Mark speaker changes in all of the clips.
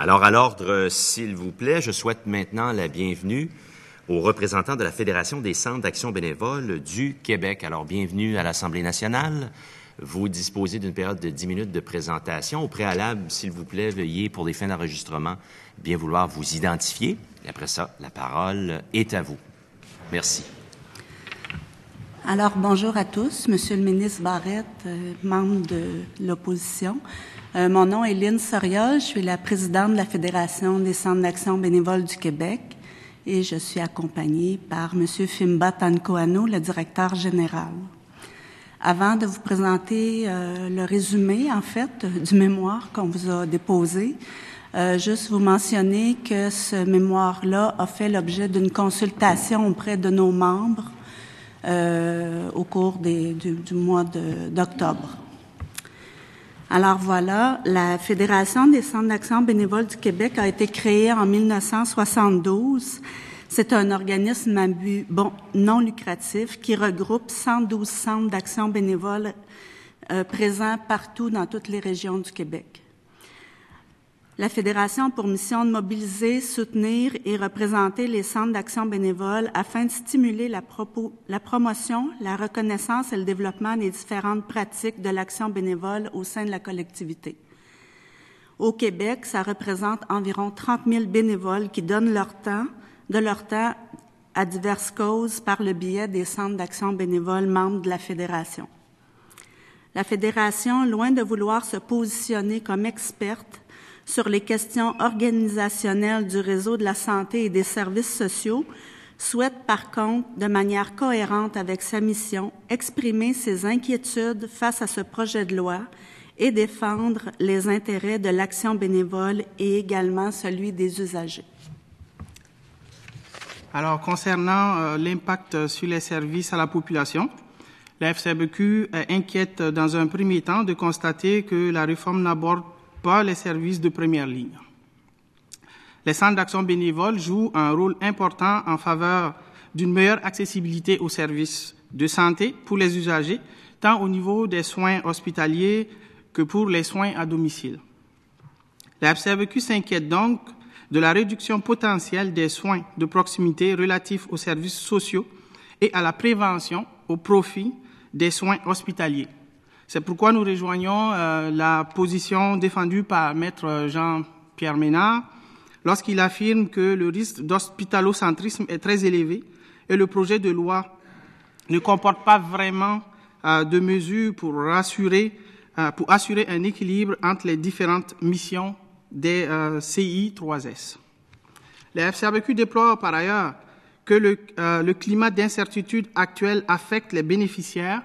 Speaker 1: Alors, à l'ordre, s'il vous plaît, je souhaite maintenant la bienvenue aux représentants de la Fédération des centres d'action bénévole du Québec. Alors, bienvenue à l'Assemblée nationale. Vous disposez d'une période de 10 minutes de présentation. Au préalable, s'il vous plaît, veuillez, pour des fins d'enregistrement, bien vouloir vous identifier. Et après ça, la parole est à vous. Merci.
Speaker 2: Alors, bonjour à tous. Monsieur le ministre Barrette, membre de l'opposition. Mon nom est Lynne Soriol. Je suis la présidente de la Fédération des centres d'action bénévole du Québec et je suis accompagnée par Monsieur Fimba Tankoano, le directeur général. Avant de vous présenter le résumé, en fait, du mémoire qu'on vous a déposé, juste vous mentionner que ce mémoire-là a fait l'objet d'une consultation auprès de nos membres au cours du mois d'octobre. Alors voilà, la Fédération des centres d'action bénévole du Québec a été créée en 1972. C'est un organisme à but non lucratif qui regroupe 112 centres d'action bénévole présents partout dans toutes les régions du Québec. La Fédération a pour mission de mobiliser, soutenir et représenter les centres d'action bénévole afin de stimuler la promotion, la reconnaissance et le développement des différentes pratiques de l'action bénévole au sein de la collectivité. Au Québec, ça représente environ 30 000 bénévoles qui donnent de leur temps à diverses causes par le biais des centres d'action bénévole membres de la Fédération. La Fédération, loin de vouloir se positionner comme experte sur les questions organisationnelles du réseau de la santé et des services sociaux, souhaite par contre, de manière cohérente avec sa mission, exprimer ses inquiétudes face à ce projet de loi et défendre les intérêts de l'action bénévole et également celui des usagers.
Speaker 3: Alors, concernant l'impact sur les services à la population, la FCBQ est inquiète dans un premier temps de constater que la réforme n'aborde pas les services de première ligne. Les centres d'action bénévole jouent un rôle important en faveur d'une meilleure accessibilité aux services de santé pour les usagers, tant au niveau des soins hospitaliers que pour les soins à domicile. La FCBQ s'inquiète donc de la réduction potentielle des soins de proximité relatifs aux services sociaux et à la prévention au profit des soins hospitaliers. C'est pourquoi nous rejoignons la position défendue par Maître Jean-Pierre Ménard lorsqu'il affirme que le risque d'hospitalocentrisme est très élevé et le projet de loi ne comporte pas vraiment de mesures pour assurer un équilibre entre les différentes missions des CI3S. La FCBQ déplore par ailleurs que le climat d'incertitude actuel affecte les bénéficiaires,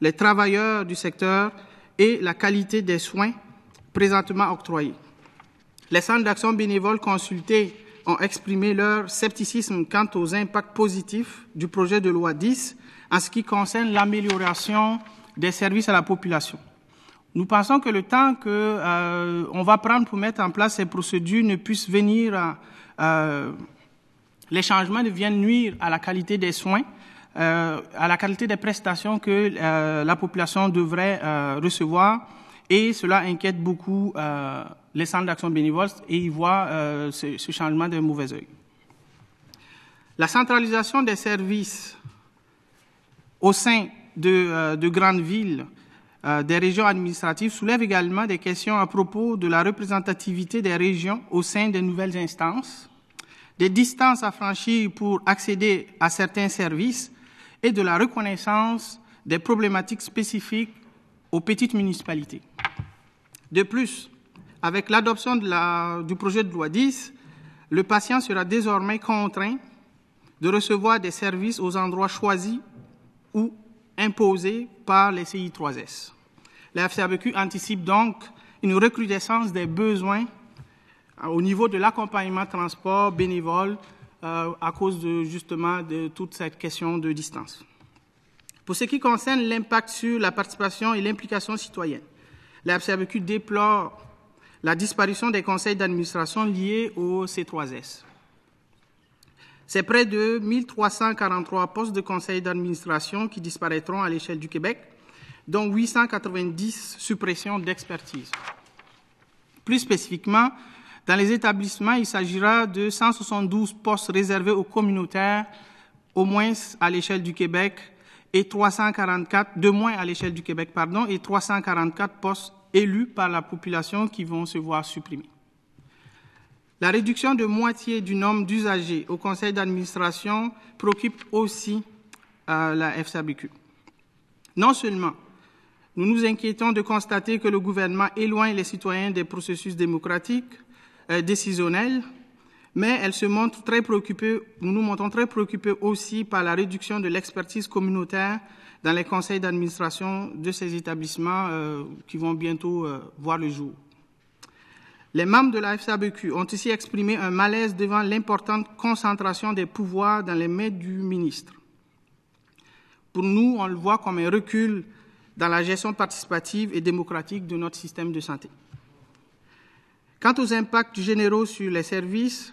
Speaker 3: les travailleurs du secteur et la qualité des soins présentement octroyés. Les centres d'action bénévole consultés ont exprimé leur scepticisme quant aux impacts positifs du projet de loi 10 en ce qui concerne l'amélioration des services à la population. Nous pensons que le temps qu'on va prendre pour mettre en place ces procédures ne puisse venir, les changements ne viennent nuire à la qualité des soins, à la qualité des prestations que la population devrait recevoir, et cela inquiète beaucoup les centres d'action bénévole et ils voient ce changement d'un mauvais œil. La centralisation des services au sein de grandes villes, des régions administratives soulève également des questions à propos de la représentativité des régions au sein des nouvelles instances, des distances à franchir pour accéder à certains services et de la reconnaissance des problématiques spécifiques aux petites municipalités. De plus, avec l'adoption du projet de loi 10, le patient sera désormais contraint de recevoir des services aux endroits choisis ou imposés par les CI3S. La FCBQ anticipe donc une recrudescence des besoins au niveau de l'accompagnement transport bénévole à cause de toute cette question de distance. Pour ce qui concerne l'impact sur la participation et l'implication citoyenne, la FCBQ déplore la disparition des conseils d'administration liés au C3S. C'est près de 1343 postes de conseils d'administration qui disparaîtront à l'échelle du Québec, dont 890 suppressions d'expertise. Plus spécifiquement, Dans les établissements, il s'agira de 172 postes réservés aux communautaires, au moins à l'échelle du Québec, et 344 postes élus par la population qui vont se voir supprimés. La réduction de moitié du nombre d'usagers au conseil d'administration préoccupe aussi la FCABQ. Non seulement nous nous inquiétons de constater que le gouvernement éloigne les citoyens des processus démocratiques, décisionnels, mais nous nous montrons très préoccupés aussi par la réduction de l'expertise communautaire dans les conseils d'administration de ces établissements qui vont bientôt voir le jour. Les membres de la FCABQ ont ici exprimé un malaise devant l'importante concentration des pouvoirs dans les mains du ministre. Pour nous, on le voit comme un recul dans la gestion participative et démocratique de notre système de santé. Quant aux impacts généraux sur les services,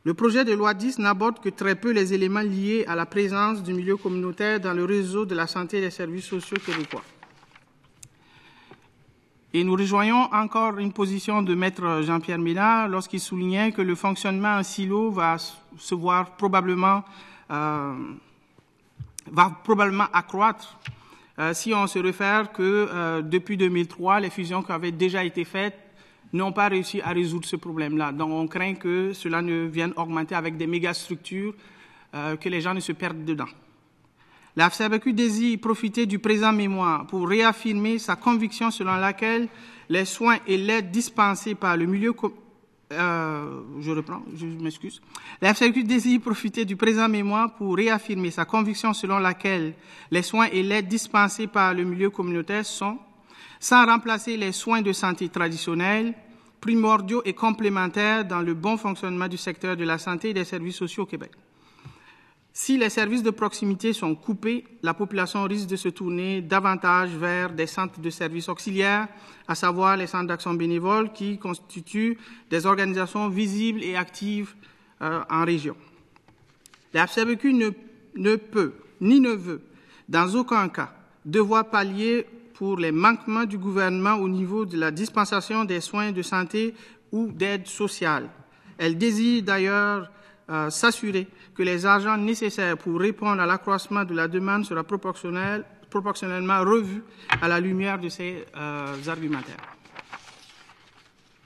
Speaker 3: le projet de loi 10 n'aborde que très peu les éléments liés à la présence du milieu communautaire dans le réseau de la santé et des services sociaux québécois. Et nous rejoignons encore une position de Maître Jean-Pierre Ménard lorsqu'il soulignait que le fonctionnement en silo va probablement accroître si on se réfère que depuis 2003, les fusions qui avaient déjà été faites n'ont pas réussi à résoudre ce problème-là. Donc, on craint que cela ne vienne augmenter avec des mégastructures, que les gens ne se perdent dedans. La FCABQ désire profiter du présent mémoire pour réaffirmer sa conviction selon laquelle les soins et l'aide dispensés par le milieu La FCABQ désire profiter du présent mémoire pour réaffirmer sa conviction selon laquelle les soins et l'aide dispensés par le milieu communautaire sont, sans remplacer les soins de santé traditionnels, primordiaux et complémentaires dans le bon fonctionnement du secteur de la santé et des services sociaux au Québec. Si les services de proximité sont coupés, la population risque de se tourner davantage vers des centres de services auxiliaires, à savoir les centres d'action bénévole qui constituent des organisations visibles et actives en région. La FCABQ ne peut ni ne veut, dans aucun cas, devoir pallier pour les manquements du gouvernement au niveau de la dispensation des soins de santé ou d'aide sociale. Elle désire d'ailleurs s'assurer que les argents nécessaires pour répondre à l'accroissement de la demande sera proportionnellement revus à la lumière de ces argumentaires.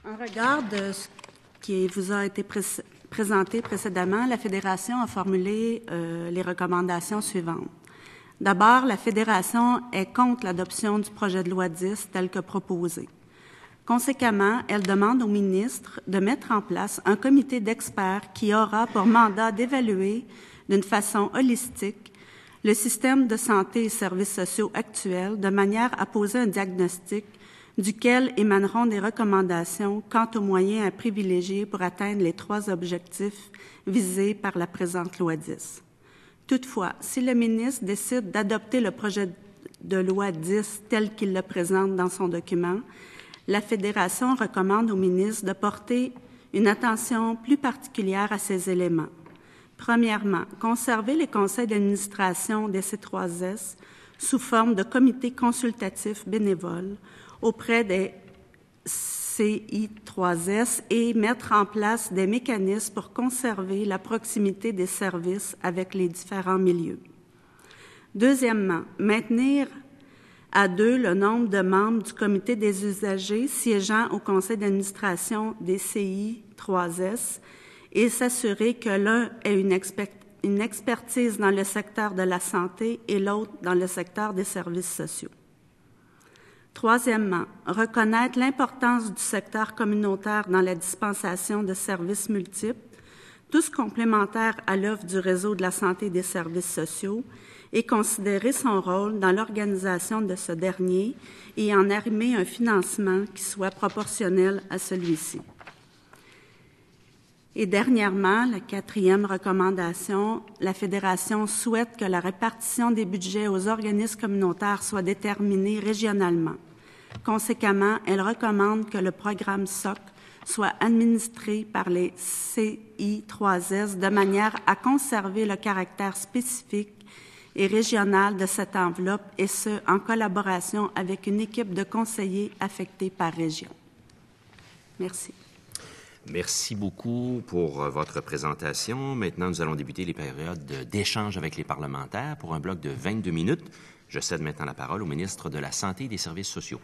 Speaker 2: En regard de ce qui vous a été présenté précédemment, la Fédération a formulé les recommandations suivantes. D'abord, la Fédération est contre l'adoption du projet de loi 10 tel que proposé. Conséquemment, elle demande au ministre de mettre en place un comité d'experts qui aura pour mandat d'évaluer d'une façon holistique le système de santé et services sociaux actuel de manière à poser un diagnostic duquel émaneront des recommandations quant aux moyens à privilégier pour atteindre les 3 objectifs visés par la présente loi 10. Toutefois, si le ministre décide d'adopter le projet de loi 10 tel qu'il le présente dans son document, la Fédération recommande au ministre de porter une attention plus particulière à ces éléments. Premièrement, conserver les conseils d'administration des C3S sous forme de comités consultatifs bénévoles auprès des CI3S et mettre en place des mécanismes pour conserver la proximité des services avec les différents milieux. Deuxièmement, maintenir à 2 le nombre de membres du comité des usagers siégeant au conseil d'administration des CI3S et s'assurer que l'un ait une expertise dans le secteur de la santé et l'autre dans le secteur des services sociaux. Troisièmement, reconnaître l'importance du secteur communautaire dans la dispensation de services multiples, tous complémentaires à l'offre du réseau de la santé et des services sociaux, et considérer son rôle dans l'organisation de ce dernier et en arrimer un financement qui soit proportionnel à celui-ci. Et dernièrement, la 4e recommandation, la Fédération souhaite que la répartition des budgets aux organismes communautaires soit déterminée régionalement. Conséquemment, elle recommande que le programme SOC soit administré par les CI3S de manière à conserver le caractère spécifique et régional de cette enveloppe, et ce, en collaboration avec une équipe de conseillers affectés par région. Merci.
Speaker 1: Merci beaucoup pour votre présentation. Maintenant, nous allons débuter les périodes d'échange avec les parlementaires pour un bloc de 22 minutes. Je cède maintenant la parole au ministre de la Santé et des Services sociaux.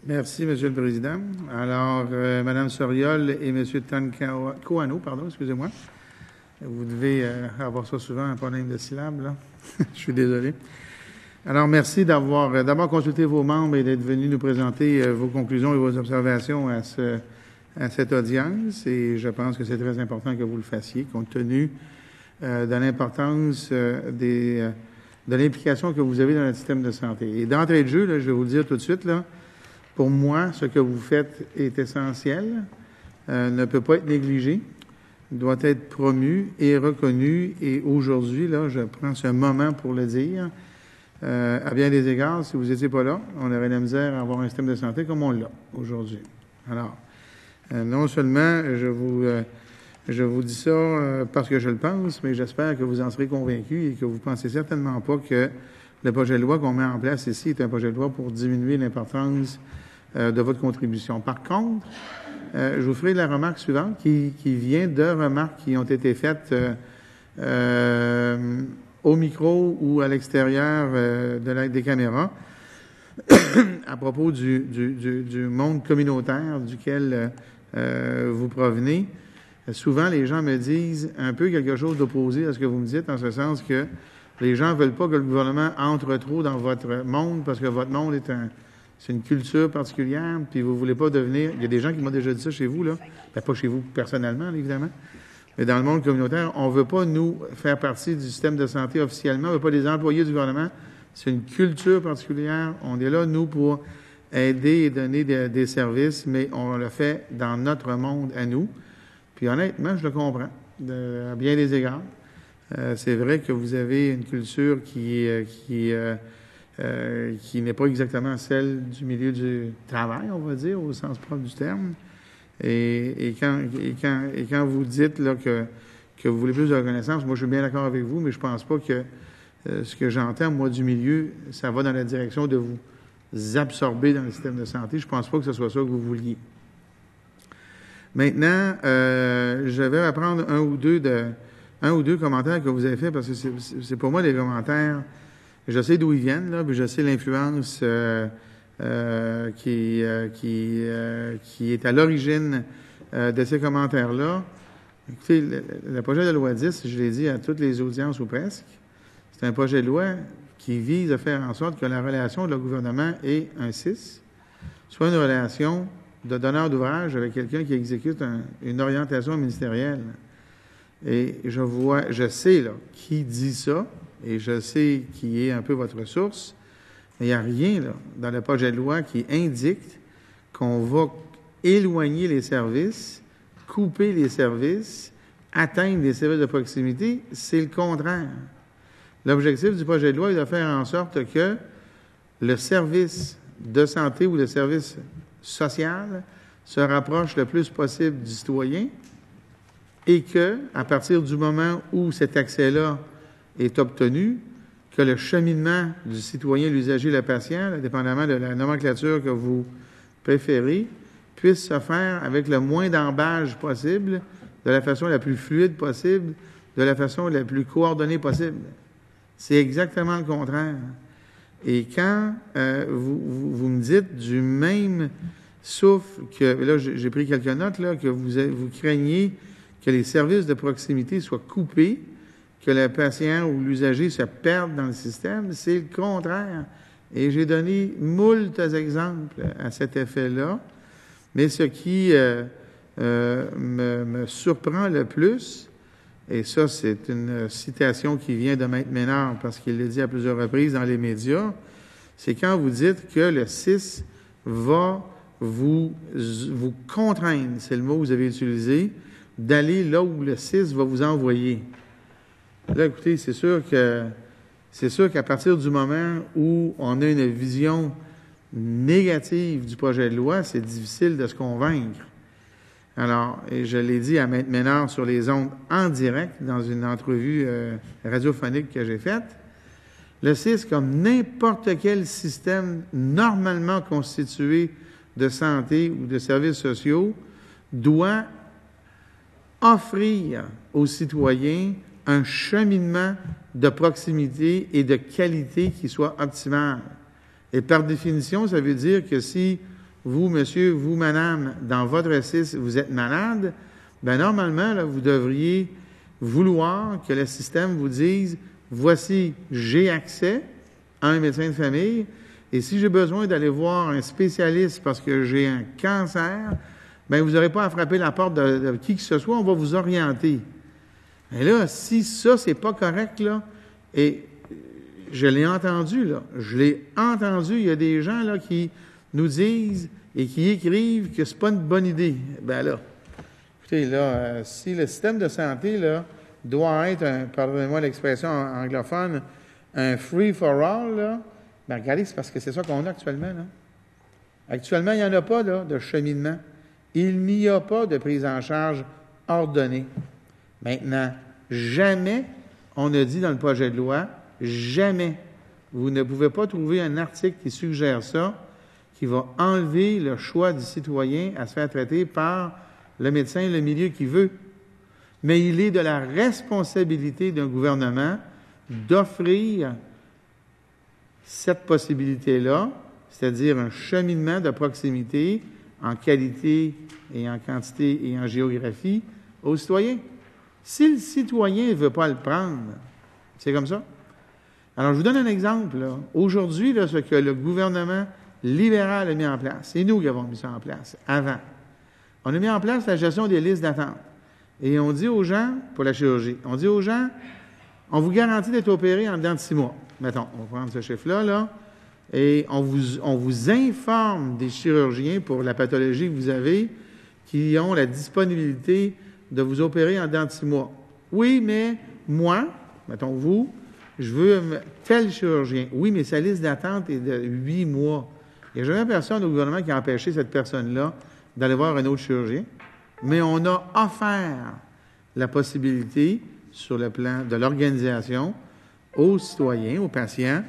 Speaker 4: Merci, Monsieur le Président. Alors, Mme Soriol et M. Tancoano, excusez-moi. Vous devez avoir ça souvent, un problème de syllabes, là. Je suis désolé. Alors, merci d'avoir d'abord consulté vos membres et d'être venus nous présenter vos conclusions et vos observations à cette audience. Et je pense que c'est très important que vous le fassiez, compte tenu de l'importance de l'implication que vous avez dans notre système de santé. Et d'entrée de jeu, là, je vais vous le dire tout de suite, là, pour moi, ce que vous faites est essentiel, ne peut pas être négligé, doit être promu et reconnu. Et aujourd'hui, là, je prends ce moment pour le dire. À bien des égards, si vous n'étiez pas là, on aurait la misère à avoir un système de santé comme on l'a aujourd'hui. Alors, non seulement je vous dis ça parce que je le pense, mais j'espère que vous en serez convaincus et que vous ne pensez certainement pas que le projet de loi qu'on met en place ici est un projet de loi pour diminuer l'importance de votre contribution. Par contre, je vous ferai la remarque suivante qui vient de remarques qui ont été faites au micro ou à l'extérieur des caméras à propos du monde communautaire duquel vous provenez. Souvent, les gens me disent un peu quelque chose d'opposé à ce que vous me dites, en ce sens que les gens ne veulent pas que le gouvernement entre trop dans votre monde parce que votre monde c'est une culture particulière, puis vous ne voulez pas devenir... Il y a des gens qui m'ont déjà dit ça chez vous, là. Ben, pas chez vous personnellement, évidemment. Mais dans le monde communautaire, on ne veut pas, nous, faire partie du système de santé officiellement. On ne veut pas des employés du gouvernement. C'est une culture particulière. On est là, nous, pour aider et donner des services, mais on le fait dans notre monde à nous. Puis honnêtement, je le comprends, à bien des égards. C'est vrai que vous avez une culture qui n'est pas exactement celle du milieu du travail, on va dire, au sens propre du terme. Et quand vous dites là que vous voulez plus de reconnaissance, moi je suis bien d'accord avec vous, mais je pense pas que ce que j'entends, moi, du milieu, ça va dans la direction de vous absorber dans le système de santé. Je pense pas que ce soit ça que vous vouliez. Maintenant, je vais apprendre un ou deux commentaires que vous avez faits, parce que c'est pour moi des commentaires. Je sais d'où ils viennent, là, puis je sais l'influence qui est à l'origine de ces commentaires-là. Écoutez, le projet de loi 10, je l'ai dit à toutes les audiences ou presque, c'est un projet de loi qui vise à faire en sorte que la relation de le gouvernement et un CIS soit une relation de donneur d'ouvrage avec quelqu'un qui exécute une orientation ministérielle. Et je sais là qui dit ça, et je sais qui est un peu votre source, mais il n'y a rien là dans le projet de loi qui indique qu'on va éloigner les services, couper les services, atteindre les services de proximité. C'est le contraire. L'objectif du projet de loi est de faire en sorte que le service de santé ou le service social se rapproche le plus possible du citoyen et que, à partir du moment où cet accès-là est obtenu, que le cheminement du citoyen, l'usager, le patient, dépendamment de la nomenclature que vous préférez, puisse se faire avec le moins d'embâge possible, de la façon la plus fluide possible, de la façon la plus coordonnée possible. C'est exactement le contraire. Et quand vous me dites du même souffle que... Là, j'ai pris quelques notes, là, que vous craignez que les services de proximité soient coupés, que le patient ou l'usager se perde dans le système, c'est le contraire. Et j'ai donné moult exemples à cet effet-là. Mais ce qui me surprend le plus, et ça, c'est une citation qui vient de Maître Ménard, parce qu'il l'a dit à plusieurs reprises dans les médias, c'est quand vous dites que le CIS va vous contraindre, c'est le mot que vous avez utilisé, d'aller là où le CIS va vous envoyer. Là, écoutez, c'est sûr qu'à partir du moment où on a une vision négative du projet de loi, c'est difficile de se convaincre. Alors, et je l'ai dit à Maître Ménard sur les ondes en direct dans une entrevue radiophonique que j'ai faite, le CIS, comme n'importe quel système normalement constitué de santé ou de services sociaux, doit offrir aux citoyens un cheminement de proximité et de qualité qui soit optimal. Et par définition, ça veut dire que si vous, monsieur, vous, madame, dans votre CIS, vous êtes malade, bien normalement, là, vous devriez vouloir que le système vous dise, voici, j'ai accès à un médecin de famille, et si j'ai besoin d'aller voir un spécialiste parce que j'ai un cancer, bien, vous n'aurez pas à frapper la porte de qui que ce soit, on va vous orienter. Mais là, si ça, c'est pas correct, là, et je l'ai entendu, là, il y a des gens, là, qui nous disent et qui écrivent que c'est pas une bonne idée. Ben là, écoutez, là, si le système de santé, là, doit être, pardonnez-moi l'expression anglophone, un free-for-all, là, ben regardez, c'est parce que c'est ça qu'on a actuellement, là. Actuellement, il n'y en a pas, là, de cheminement. Il n'y a pas de prise en charge ordonnée. Maintenant, jamais, on a dit dans le projet de loi, jamais, vous ne pouvez pas trouver un article qui suggère ça, qui va enlever le choix du citoyen à se faire traiter par le médecin, le milieu qu'il veut. Mais il est de la responsabilité d'un gouvernement d'offrir cette possibilité-là, c'est-à-dire un cheminement de proximité en qualité et en quantité et en géographie aux citoyens. Si le citoyen ne veut pas le prendre, c'est comme ça. Alors, je vous donne un exemple. Là. Aujourd'hui, là, ce que le gouvernement libéral a mis en place, c'est nous qui avons mis ça en place, avant. On a mis en place la gestion des listes d'attente. Et on dit aux gens, pour la chirurgie, on dit aux gens, on vous garantit d'être opéré en dedans de 6 mois. Mettons, on va prendre ce chiffre-là, là, et on vous informe des chirurgiens pour la pathologie que vous avez qui ont la disponibilité de vous opérer en dedans de 6 mois. Oui, mais moi, mettons vous, je veux tel chirurgien. Oui, mais sa liste d'attente est de 8 mois. Il n'y a jamais personne au gouvernement qui a empêché cette personne-là d'aller voir un autre chirurgien. Mais on a offert la possibilité, sur le plan de l'organisation, aux citoyens, aux patients,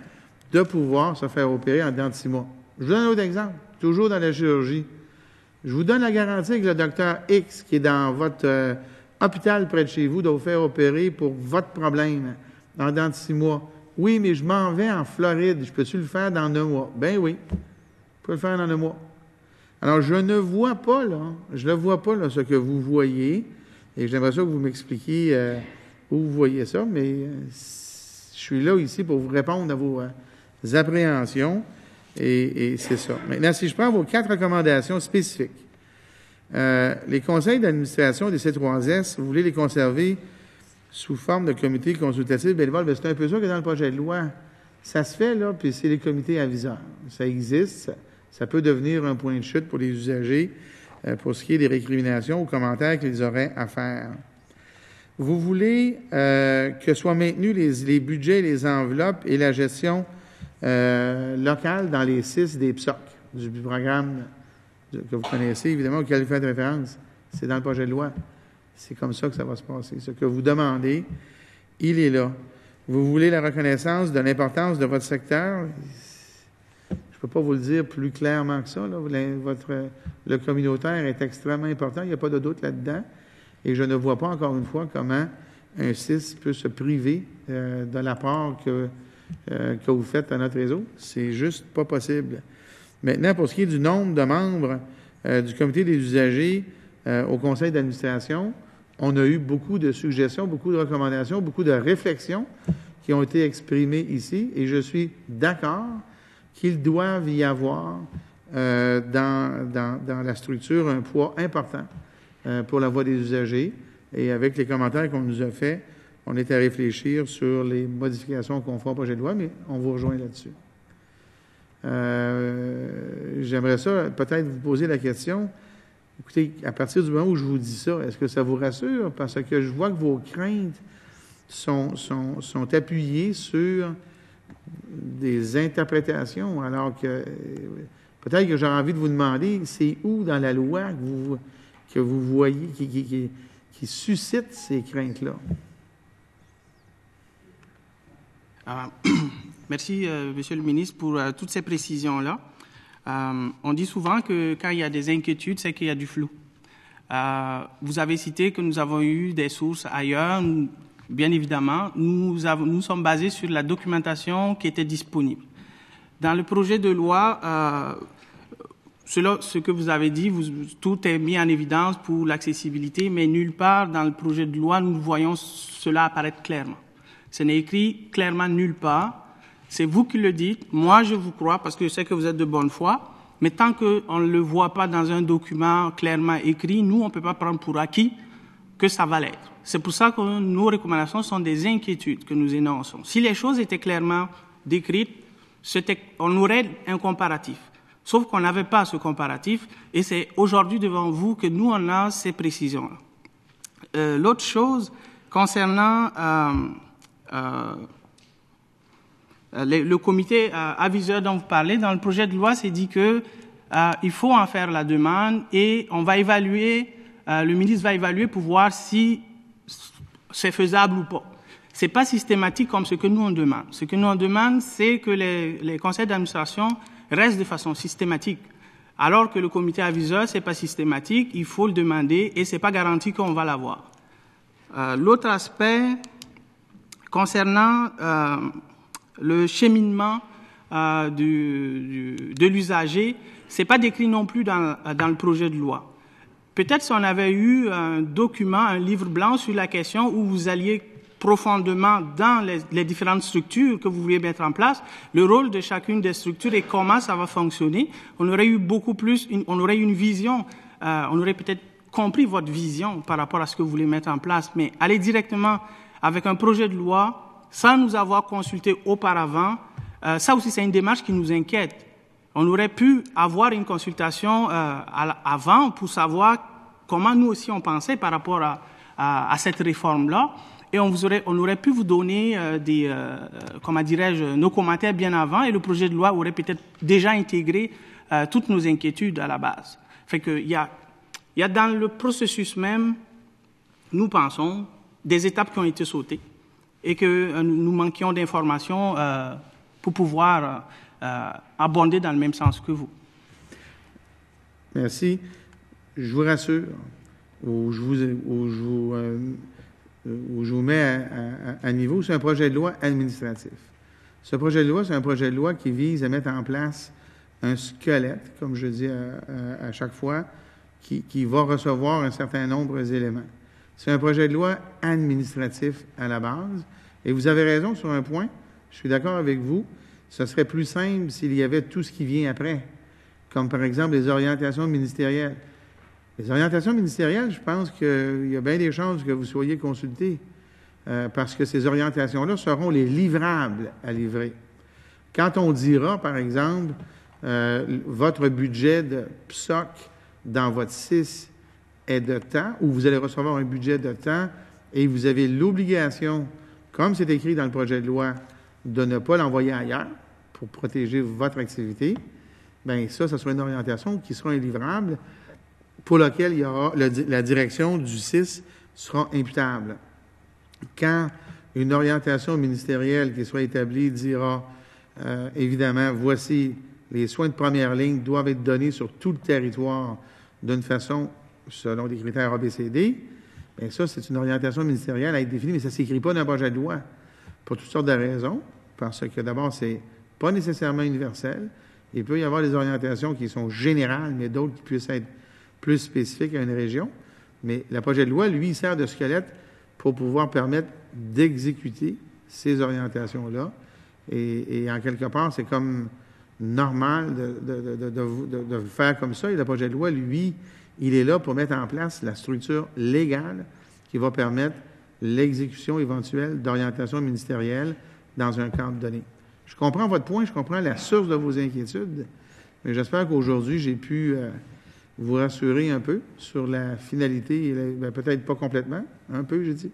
Speaker 4: de pouvoir se faire opérer en dedans de 6 mois. Je vous donne un autre exemple, toujours dans la chirurgie. Je vous donne la garantie que le docteur X, qui est dans votre hôpital près de chez vous, doit vous faire opérer pour votre problème en dedans de 6 mois. Oui, mais je m'en vais en Floride. Je peux-tu le faire dans 1 mois? Ben oui, je peux le faire dans 1 mois. Alors, je ne vois pas, là, ce que vous voyez, et j'aimerais ça que vous m'expliquiez où vous voyez ça, mais je suis là ici pour vous répondre à vos appréhensions, et c'est ça. Maintenant, si je prends vos 4 recommandations spécifiques, les conseils d'administration des C3S, vous voulez les conserver sous forme de comité consultatif bénévole, bien, c'est un peu ça que dans le projet de loi. Ça se fait, là, puis c'est les comités aviseurs. Ça existe, ça peut devenir un point de chute pour les usagers pour ce qui est des récriminations ou commentaires qu'ils auraient à faire. Vous voulez que soient maintenus les budgets, les enveloppes et la gestion locale dans les 6 des PSOC, du programme que vous connaissez, évidemment, auquel vous faites référence. C'est dans le projet de loi. C'est comme ça que ça va se passer. Ce que vous demandez, il est là. Vous voulez la reconnaissance de l'importance de votre secteur. Je ne peux pas vous le dire plus clairement que ça. Là. Le communautaire est extrêmement important. Il n'y a pas de doute là-dedans. Et je ne vois pas, encore une fois, comment un CIS peut se priver de l'apport que vous faites à notre réseau. C'est juste pas possible. Maintenant, pour ce qui est du nombre de membres du comité des usagers au conseil d'administration, on a eu beaucoup de suggestions, beaucoup de recommandations, beaucoup de réflexions qui ont été exprimées ici, et je suis d'accord qu'il doive y avoir dans la structure un poids important pour la voix des usagers. Et avec les commentaires qu'on nous a faits, on est à réfléchir sur les modifications qu'on fera au projet de loi, mais on vous rejoint là-dessus. J'aimerais ça, peut-être vous poser la question. Écoutez, à partir du moment où je vous dis ça, est-ce que ça vous rassure? Parce que je vois que vos craintes sont appuyées sur des interprétations, alors que peut-être que j'aurais envie de vous demander, c'est où dans la loi que vous voyez qui suscite ces craintes-là?
Speaker 3: Merci, Monsieur le ministre, pour toutes ces précisions-là. On dit souvent que quand il y a des inquiétudes, c'est qu'il y a du flou. Vous avez cité que nous avons eu des sources ailleurs. Bien évidemment, nous sommes basés sur la documentation qui était disponible. Dans le projet de loi, ce que vous avez dit, tout est mis en évidence pour l'accessibilité, mais nulle part dans le projet de loi, nous voyons cela apparaître clairement. Ce n'est écrit clairement nulle part. C'est vous qui le dites. Moi, je vous crois parce que je sais que vous êtes de bonne foi. Mais tant qu'on ne le voit pas dans un document clairement écrit, nous, on ne peut pas prendre pour acquis que ça va l'être. C'est pour ça que nos recommandations sont des inquiétudes que nous énonçons. Si les choses étaient clairement décrites, on aurait un comparatif. Sauf qu'on n'avait pas ce comparatif, et c'est aujourd'hui devant vous que nous, on a ces précisions-là. L'autre chose, concernant le comité aviseur dont vous parlez, dans le projet de loi, c'est dit que il faut en faire la demande et on va évaluer, le ministre va évaluer pour voir si c'est faisable ou pas. C'est pas systématique comme ce que nous on demande. Ce que nous on demande, c'est que les conseils d'administration restent de façon systématique. Alors que le comité aviseur, c'est pas systématique, il faut le demander et c'est pas garanti qu'on va l'avoir. L'autre aspect, concernant le cheminement de l'usager, c'est pas décrit non plus dans le projet de loi. Peut-être si on avait eu un document, un livre blanc sur la question où vous alliez profondément dans les différentes structures que vous vouliez mettre en place, le rôle de chacune des structures et comment ça va fonctionner, on aurait eu beaucoup plus, on aurait une vision, on aurait peut-être compris votre vision par rapport à ce que vous voulez mettre en place, mais aller directement avec un projet de loi sans nous avoir consulté auparavant, ça aussi c'est une démarche qui nous inquiète. On aurait pu avoir une consultation avant pour savoir comment nous aussi on pensait par rapport à cette réforme-là. Et on aurait pu vous donner comment dirais-je, nos commentaires bien avant, et le projet de loi aurait peut-être déjà intégré toutes nos inquiétudes à la base. Fait que il y a dans le processus même, nous pensons, des étapes qui ont été sautées et que nous manquions d'informations pour pouvoir abonder dans le même sens que vous.
Speaker 4: Merci. Je vous rassure, je vous mets à niveau, c'est un projet de loi administratif. Ce projet de loi, c'est un projet de loi qui vise à mettre en place un squelette, comme je dis à chaque fois, qui va recevoir un certain nombre d'éléments. C'est un projet de loi administratif à la base, et vous avez raison sur un point, je suis d'accord avec vous, ce serait plus simple s'il y avait tout ce qui vient après, comme par exemple les orientations ministérielles. Les orientations ministérielles, je pense qu'il y a bien des chances que vous soyez consultés parce que ces orientations-là seront les livrables à livrer. Quand on dira, par exemple, votre budget de PSOC dans votre 6 est de temps, ou vous allez recevoir un budget de temps et vous avez l'obligation, comme c'est écrit dans le projet de loi, de ne pas l'envoyer ailleurs pour protéger votre activité, bien ça sera une orientation qui sera un livrable pour laquelle il y aura la direction du 6 sera imputable. Quand une orientation ministérielle qui soit établie dira, évidemment, voici les soins de première ligne doivent être donnés sur tout le territoire d'une façon selon des critères ABCD, bien ça, c'est une orientation ministérielle à être définie, mais ça ne s'écrit pas dans un projet de loi pour toutes sortes de raisons, parce que d'abord, c'est pas nécessairement universel. Il peut y avoir des orientations qui sont générales, mais d'autres qui puissent être plus spécifiques à une région. Mais le projet de loi, lui, il sert de squelette pour pouvoir permettre d'exécuter ces orientations-là. Et en quelque part, c'est comme normal de faire comme ça. Et le projet de loi, lui, il est là pour mettre en place la structure légale qui va permettre l'exécution éventuelle d'orientations ministérielles dans un cadre donné. Je comprends votre point, je comprends la source de vos inquiétudes, mais j'espère qu'aujourd'hui, j'ai pu vous rassurer un peu sur la finalité, peut-être pas complètement, un peu, je dis,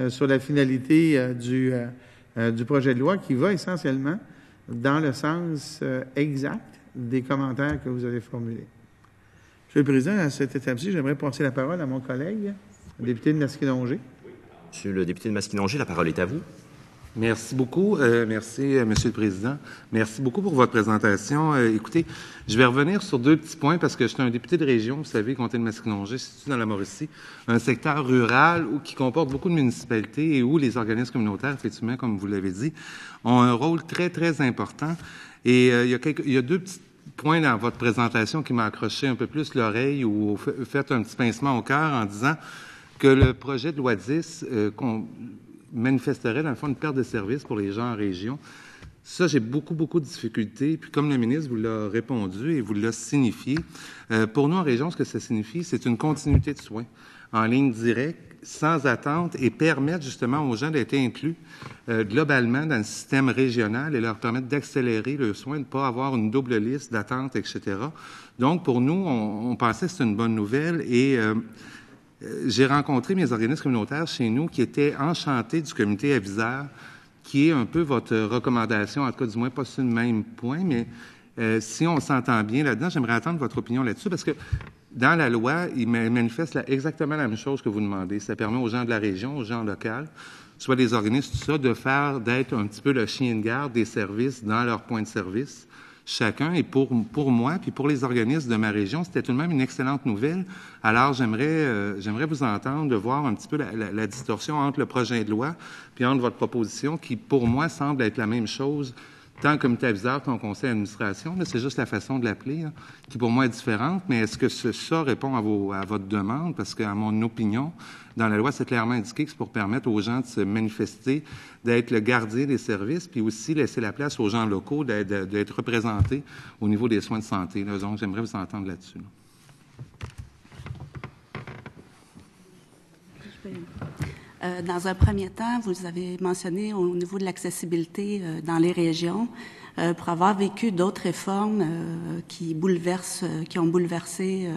Speaker 4: sur la finalité du projet de loi qui va essentiellement dans le sens exact des commentaires que vous avez formulés. Monsieur le Président, à cette étape-ci, j'aimerais passer la parole à mon collègue, le député de Maskinongé.
Speaker 1: Monsieur le député de Maskinongé, la parole est à vous.
Speaker 5: Merci beaucoup. Merci, Monsieur le Président. Merci beaucoup pour votre présentation. Écoutez, je vais revenir sur 2 petits points parce que je suis un député de région, vous savez, comté de Masquinongé, situé dans la Mauricie, un secteur rural qui comporte beaucoup de municipalités et où les organismes communautaires, effectivement, comme vous l'avez dit, ont un rôle très, très important. Et il y a 2 petits points dans votre présentation qui m'ont accroché un peu plus l'oreille ou fait un petit pincement au cœur en disant que le projet de loi 10 manifesterait, dans le fond, une perte de service pour les gens en région. Ça, j'ai beaucoup de difficultés. Puis comme le ministre vous l'a répondu et vous l'a signifié, pour nous, en région, ce que ça signifie, c'est une continuité de soins en ligne directe, sans attente, et permettre justement aux gens d'être inclus globalement dans le système régional et leur permettre d'accélérer le soin, de ne pas avoir une double liste d'attente, etc. Donc, pour nous, on pensait que c'était une bonne nouvelle et j'ai rencontré mes organismes communautaires chez nous qui étaient enchantés du comité aviseur, qui est un peu votre recommandation, en tout cas du moins pas sur le même point, mais si on s'entend bien là-dedans, j'aimerais attendre votre opinion là-dessus, parce que dans la loi, il manifeste exactement la même chose que vous demandez. Ça permet aux gens de la région, aux gens locaux, soit des organismes, tout ça, d'être un petit peu le chien de garde des services dans leur point de service, chacun. Et pour moi, puis pour les organismes de ma région, c'était tout de même une excellente nouvelle. Alors, j'aimerais vous entendre, de voir un petit peu la distorsion entre le projet de loi puis entre votre proposition, qui, pour moi, semble être la même chose, tant comité aviseur qu'en conseil d'administration. C'est juste la façon de l'appeler, qui, pour moi, est différente. Mais est-ce que ça répond à votre demande? Parce qu'à mon opinion, dans la loi, c'est clairement indiqué que c'est pour permettre aux gens de se manifester, d'être le gardien des services, puis aussi laisser la place aux gens locaux d'être représentés au niveau des soins de santé. Là. Donc, j'aimerais vous entendre là-dessus.
Speaker 2: Dans un premier temps, vous avez mentionné au niveau de l'accessibilité dans les régions, pour avoir vécu d'autres réformes qui ont bouleversé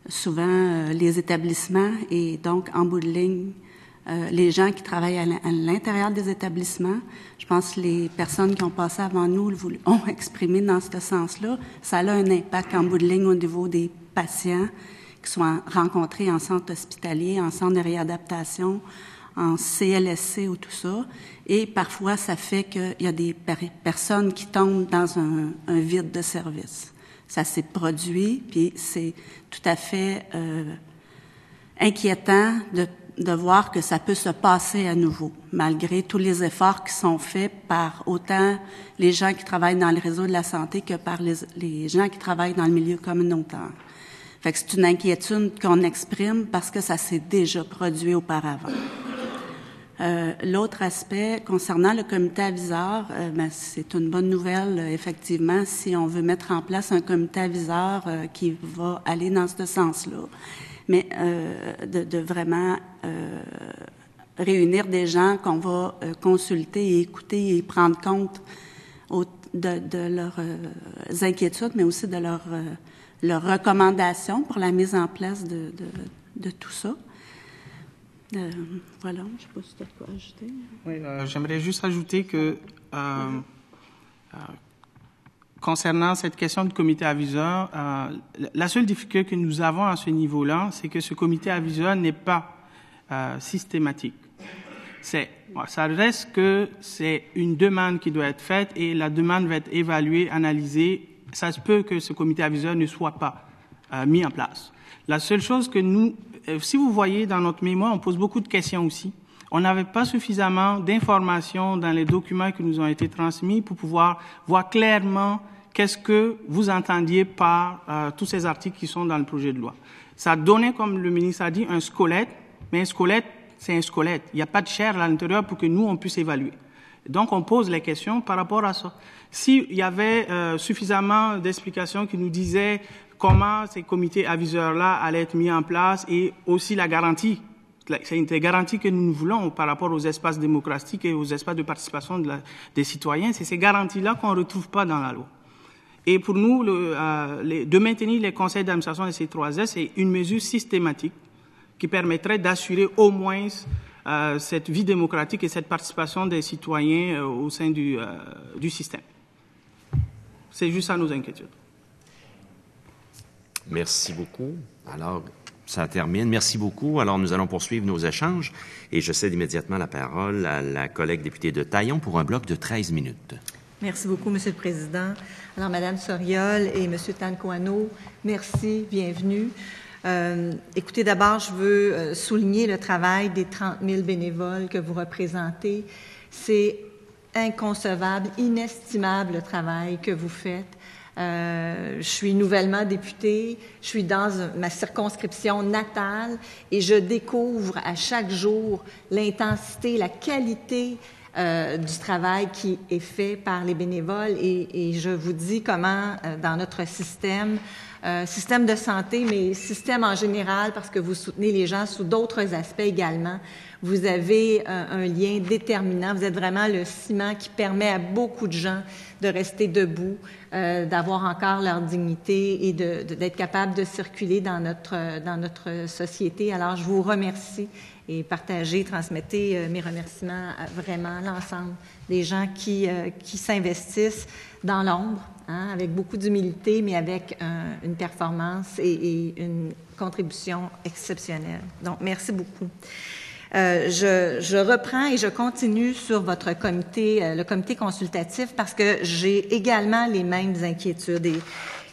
Speaker 2: souvent les établissements et donc, en bout de ligne, les gens qui travaillent à l'intérieur des établissements. Je pense que les personnes qui ont passé avant nous ont exprimé dans ce sens-là. Ça a un impact en bout de ligne au niveau des patients qui sont rencontrés en centre hospitalier, en centre de réadaptation, en CLSC ou tout ça. Et parfois, ça fait qu'il y a des personnes qui tombent dans un vide de service. Ça s'est produit, puis c'est tout à fait inquiétant de voir que ça peut se passer à nouveau, malgré tous les efforts qui sont faits par autant les gens qui travaillent dans le réseau de la santé que par les gens qui travaillent dans le milieu communautaire. Fait que c'est une inquiétude qu'on exprime parce que ça s'est déjà produit auparavant. L'autre aspect, concernant le comité aviseur, c'est une bonne nouvelle, effectivement, si on veut mettre en place un comité aviseur qui va aller dans ce sens-là. Mais de vraiment réunir des gens qu'on va consulter et écouter et prendre compte de leurs inquiétudes, mais aussi de leurs recommandations pour la mise en place de tout ça. Voilà, je ne sais pas si tu as quoi ajouter.
Speaker 3: Oui, j'aimerais juste ajouter que concernant cette question du comité aviseur, la seule difficulté que nous avons à ce niveau-là, c'est que ce comité aviseur n'est pas systématique. Ça reste que c'est une demande qui doit être faite et la demande va être évaluée, analysée. Ça se peut que ce comité aviseur ne soit pas mis en place. La seule chose que nous, si vous voyez dans notre mémoire, on pose beaucoup de questions aussi. On n'avait pas suffisamment d'informations dans les documents qui nous ont été transmis pour pouvoir voir clairement qu'est-ce que vous entendiez par tous ces articles qui sont dans le projet de loi. Ça donnait, comme le ministre a dit, un squelette, mais un squelette, c'est un squelette. Il n'y a pas de chair à l'intérieur pour que nous, on puisse évaluer. Donc, on pose les questions par rapport à ça. S'il y avait suffisamment d'explications qui nous disaient comment ces comités aviseurs-là allaient être mis en place et aussi la garantie. C'est une garantie que nous voulons par rapport aux espaces démocratiques et aux espaces de participation des citoyens. C'est ces garanties-là qu'on ne retrouve pas dans la loi. Et pour nous, de maintenir les conseils d'administration de ces 3S, c'est une mesure systématique qui permettrait d'assurer au moins cette vie démocratique et cette participation des citoyens au sein du système. C'est juste ça nos inquiétudes.
Speaker 1: Merci beaucoup. Alors, ça termine. Merci beaucoup. Alors, nous allons poursuivre nos échanges et je cède immédiatement la parole à la collègue députée de Taillon pour un bloc de 13 minutes.
Speaker 6: Merci beaucoup, Monsieur le Président. Alors, Madame Soriol et Monsieur Tancoano, merci, bienvenue. Écoutez, d'abord, je veux souligner le travail des 30 000 bénévoles que vous représentez. C'est inconcevable, inestimable le travail que vous faites. Je suis nouvellement députée, je suis dans ma circonscription natale et je découvre à chaque jour l'intensité, la qualité du travail qui est fait par les bénévoles et je vous dis comment dans notre système de santé, mais système en général, parce que vous soutenez les gens sous d'autres aspects également. Vous avez un lien déterminant. Vous êtes vraiment le ciment qui permet à beaucoup de gens de rester debout, d'avoir encore leur dignité et d'être capable de circuler dans notre société. Alors, je vous remercie et transmettez mes remerciements à vraiment l'ensemble des gens qui s'investissent dans l'ombre, avec beaucoup d'humilité, mais avec une performance et une contribution exceptionnelle. Donc, merci beaucoup. Je reprends et je continue sur votre comité, le comité consultatif, parce que j'ai également les mêmes inquiétudes.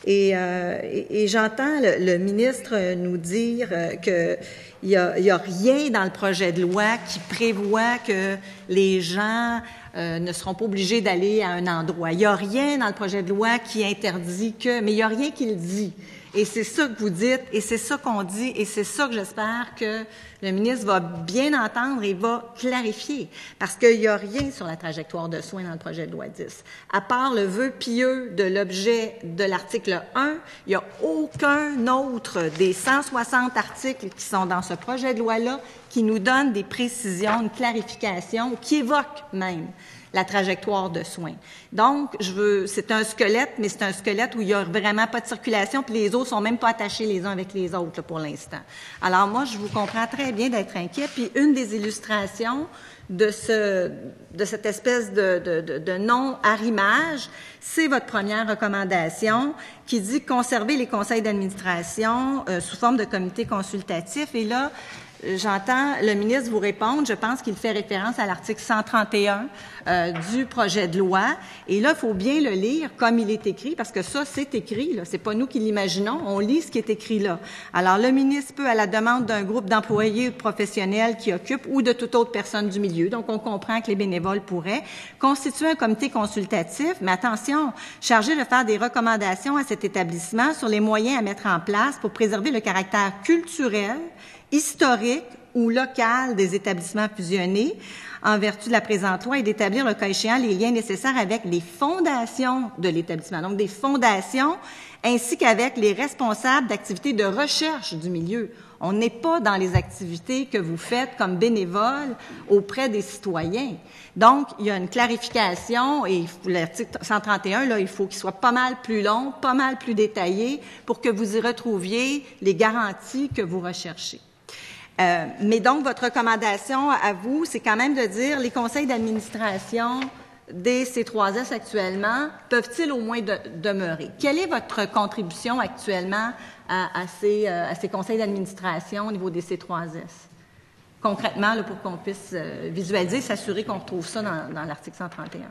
Speaker 6: Et j'entends le ministre nous dire qu'il y a rien dans le projet de loi qui prévoit que les gens ne seront pas obligés d'aller à un endroit. Il n'y a rien dans le projet de loi qui interdit que, mais il n'y a rien qui le dit. Et c'est ça que vous dites, et c'est ça qu'on dit, et c'est ça que j'espère que le ministre va bien entendre et va clarifier. Parce qu'il n'y a rien sur la trajectoire de soins dans le projet de loi 10. À part le vœu pieux de l'objet de l'article 1, il n'y a aucun autre des 160 articles qui sont dans ce projet de loi-là qui nous donne des précisions, une clarification, qui évoque même la trajectoire de soins. Donc, c'est un squelette, mais c'est un squelette où il n'y a vraiment pas de circulation, puis les os sont même pas attachés les uns avec les autres là, pour l'instant. Alors moi, je vous comprends très bien d'être inquiet, puis une des illustrations de cette espèce de non-arrimage, c'est votre première recommandation qui dit conserver les conseils d'administration sous forme de comité consultatif. Et là, j'entends le ministre vous répondre, je pense qu'il fait référence à l'article 131 du projet de loi. Et là, il faut bien le lire comme il est écrit, parce que ça, c'est écrit, là. C'est pas nous qui l'imaginons, on lit ce qui est écrit là. Alors, le ministre peut, à la demande d'un groupe d'employés ou de professionnels qui occupent ou de toute autre personne du milieu, donc on comprend que les bénévoles pourraient, constituer un comité consultatif, mais attention, chargé de faire des recommandations à cet établissement sur les moyens à mettre en place pour préserver le caractère culturel, historique ou local des établissements fusionnés en vertu de la présente loi et d'établir le cas échéant les liens nécessaires avec les fondations de l'établissement, donc des fondations, ainsi qu'avec les responsables d'activités de recherche du milieu. On n'est pas dans les activités que vous faites comme bénévole auprès des citoyens. Donc, il y a une clarification et l'article 131, là, il faut qu'il soit pas mal plus long, pas mal plus détaillé pour que vous y retrouviez les garanties que vous recherchez. Mais donc, votre recommandation à vous, c'est quand même de dire les conseils d'administration des C3S actuellement peuvent-ils au moins demeurer? Quelle est votre contribution actuellement à ces conseils d'administration au niveau des C3S? Concrètement, là, pour qu'on puisse visualiser, s'assurer qu'on retrouve ça dans l'article 131.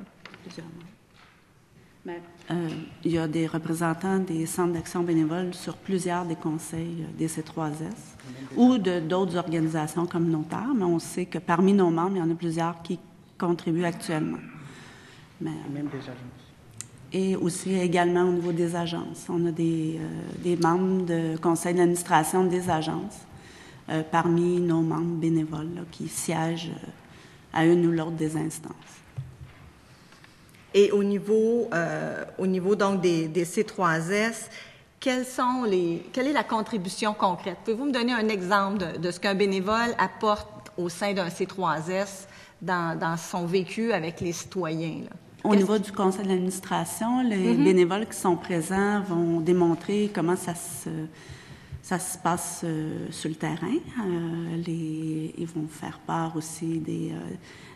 Speaker 2: Il y a des représentants des centres d'action bénévole sur plusieurs des conseils des C3S ou d'autres organisations communautaires, mais on sait que parmi nos membres, il y en a plusieurs qui contribuent actuellement. Mais,
Speaker 3: même des agences.
Speaker 2: Et aussi également au niveau des agences. On a des membres de conseil d'administration des agences parmi nos membres bénévoles là, qui siègent à une ou l'autre des instances.
Speaker 6: Et au niveau donc des C3S, quelle est la contribution concrète? Pouvez-vous me donner un exemple de ce qu'un bénévole apporte au sein d'un C3S dans son vécu avec les citoyens, là?
Speaker 2: Au niveau du conseil d'administration, les bénévoles qui sont présents vont démontrer comment ça se passe sur le terrain. Ils vont faire part aussi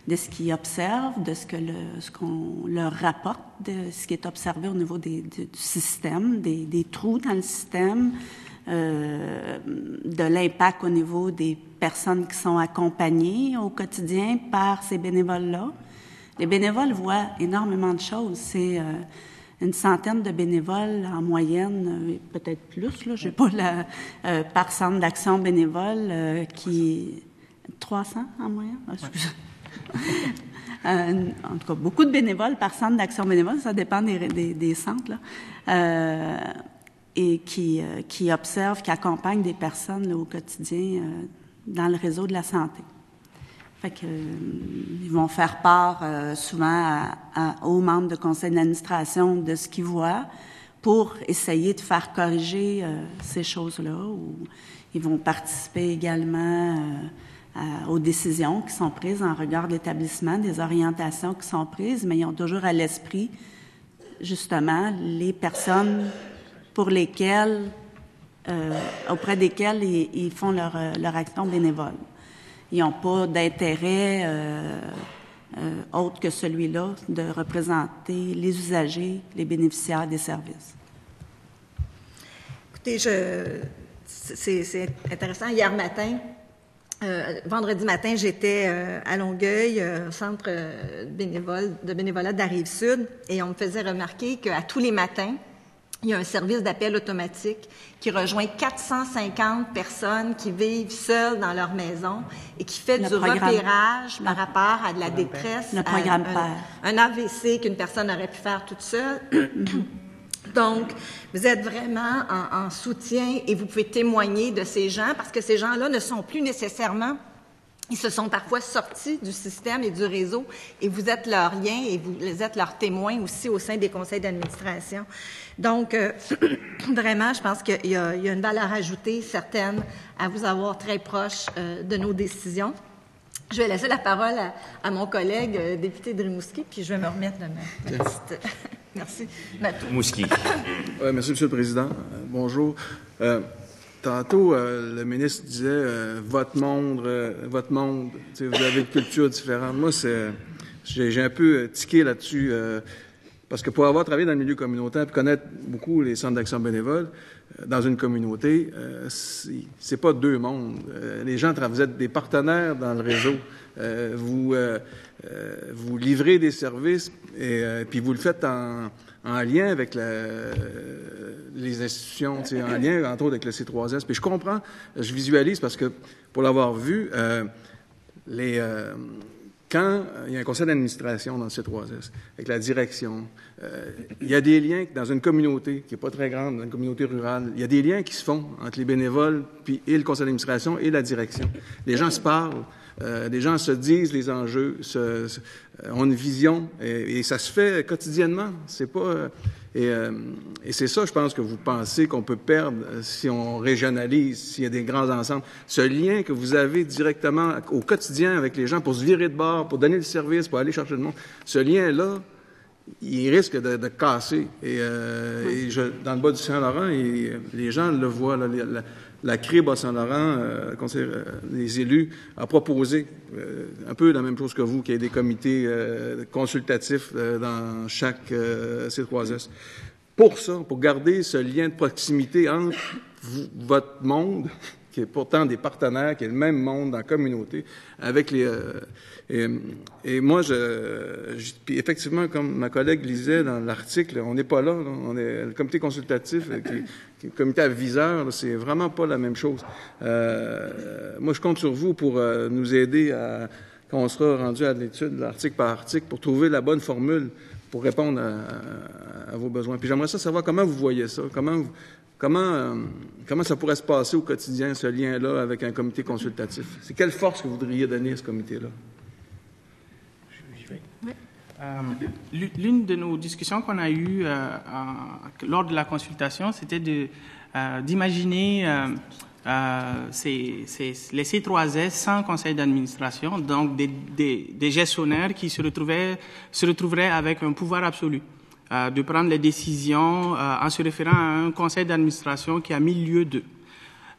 Speaker 2: de ce qu'ils observent, de ce qu'on leur rapporte, de ce qui est observé au niveau du système, des trous dans le système, de l'impact au niveau des personnes qui sont accompagnées au quotidien par ces bénévoles-là. Les bénévoles voient énormément de choses. C'est une centaine de bénévoles en moyenne, peut-être plus, là, je sais pas, par centre d'action bénévole qui... 300 en moyenne? En tout cas, beaucoup de bénévoles par centre d'action bénévole, ça dépend des centres, là, et qui observent, qui accompagnent des personnes là, au quotidien dans le réseau de la santé. Fait que, ils vont faire part souvent aux membres de conseil d'administration de ce qu'ils voient pour essayer de faire corriger ces choses-là. Ou ils vont participer également aux décisions qui sont prises en regard de l'établissement, des orientations qui sont prises, mais ils ont toujours à l'esprit, justement, les personnes pour lesquelles, auprès desquelles ils font leur action bénévole. Ils n'ont pas d'intérêt autre que celui-là de représenter les usagers, les bénéficiaires des services.
Speaker 6: Écoutez, c'est intéressant. Hier matin, vendredi matin, j'étais à Longueuil, au centre de bénévolat de la Rive-Sud, et on me faisait remarquer qu'à tous les matins, il y a un service d'appel automatique qui rejoint 450 personnes qui vivent seules dans leur maison et qui fait du repérage par rapport à de la détresse,
Speaker 2: le programme
Speaker 6: un AVC qu'une personne aurait pu faire toute seule. Donc, vous êtes vraiment en soutien et vous pouvez témoigner de ces gens parce que ces gens-là ne sont plus nécessairement... Ils se sont parfois sortis du système et du réseau et vous êtes leur lien et vous êtes leurs témoins aussi au sein des conseils d'administration. Donc, vraiment, je pense qu'il y a une valeur ajoutée certaine à vous avoir très proche de nos décisions. Je vais laisser la parole à mon collègue député de Rimouski, puis je vais me remettre de ma petite... Merci.
Speaker 1: Mouski.
Speaker 7: Merci, M. le Président. Bonjour. Tantôt, le ministre disait votre monde, vous avez une culture différente. Moi, j'ai un peu tiqué là-dessus, parce que pour avoir travaillé dans le milieu communautaire et connaître beaucoup les centres d'action bénévole dans une communauté, c'est pas deux mondes. Les gens, vous êtes des partenaires dans le réseau. Vous livrez des services et puis vous le faites en lien avec les institutions, en lien, entre autres, avec le C3S. Puis je comprends, je visualise parce que, pour l'avoir vu, quand il y a un conseil d'administration dans le C3S, avec la direction, il y a des liens dans une communauté qui n'est pas très grande, dans une communauté rurale, il y a des liens qui se font entre les bénévoles et le conseil d'administration et la direction. Les gens se parlent. Les gens se disent les enjeux, ont une vision, et ça se fait quotidiennement. C'est pas et c'est ça, je pense, que vous pensez qu'on peut perdre si on régionalise, s'il y a des grands ensembles. Ce lien que vous avez directement au quotidien avec les gens pour se virer de bord, pour donner le service, pour aller chercher le monde, ce lien-là, il risque de casser. Dans le bas du Saint-Laurent, les gens le voient, là, la CRIB à Saint-Laurent, les élus, a proposé un peu la même chose que vous, qu'il y ait des comités consultatifs dans chaque C3S. Pour ça, pour garder ce lien de proximité entre votre monde, qui est pourtant des partenaires, qui est le même monde dans la communauté, avec les... et moi, puis effectivement, comme ma collègue lisait dans l'article, on n'est pas là, on est le comité consultatif, qui est le comité aviseur, c'est vraiment pas la même chose. Moi, je compte sur vous pour nous aider quand on sera rendu à l'étude, l'article par article, pour trouver la bonne formule pour répondre à vos besoins. Puis j'aimerais savoir comment vous voyez ça, comment ça pourrait se passer au quotidien, ce lien-là, avec un comité consultatif? C'est quelle force que vous voudriez donner à ce comité-là?
Speaker 3: Oui. L'une de nos discussions qu'on a eues lors de la consultation, c'était d'imaginer les C3S sans conseil d'administration, donc des gestionnaires qui se retrouveraient avec un pouvoir absolu. De prendre les décisions en se référant à un conseil d'administration qui a mis lieu d'eux.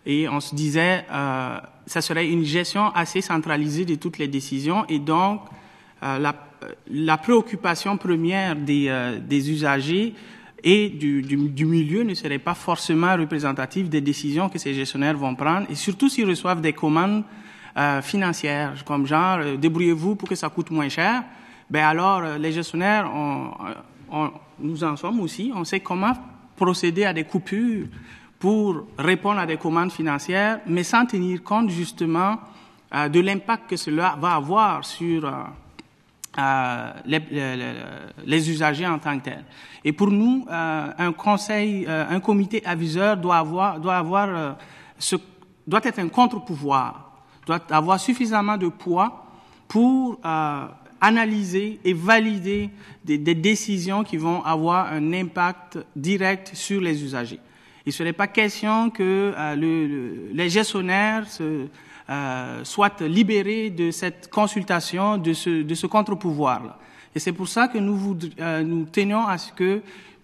Speaker 3: Et on se disait, ça serait une gestion assez centralisée de toutes les décisions, et donc la préoccupation première des usagers et du milieu ne serait pas forcément représentatif des décisions que ces gestionnaires vont prendre, et surtout s'ils reçoivent des commandes financières, comme genre débrouillez-vous pour que ça coûte moins cher. Ben alors les gestionnaires, nous en sommes aussi, on sait comment procéder à des coupures pour répondre à des commandes financières, mais sans tenir compte justement de l'impact que cela va avoir sur les usagers en tant que tels. Et pour nous, un comité aviseur doit être un contre-pouvoir, doit avoir suffisamment de poids pour analyser et valider des décisions qui vont avoir un impact direct sur les usagers. Il ne serait pas question que les gestionnaires soient libérés de cette consultation, de ce contre-pouvoir-là. Et c'est pour ça que nous tenions à ce que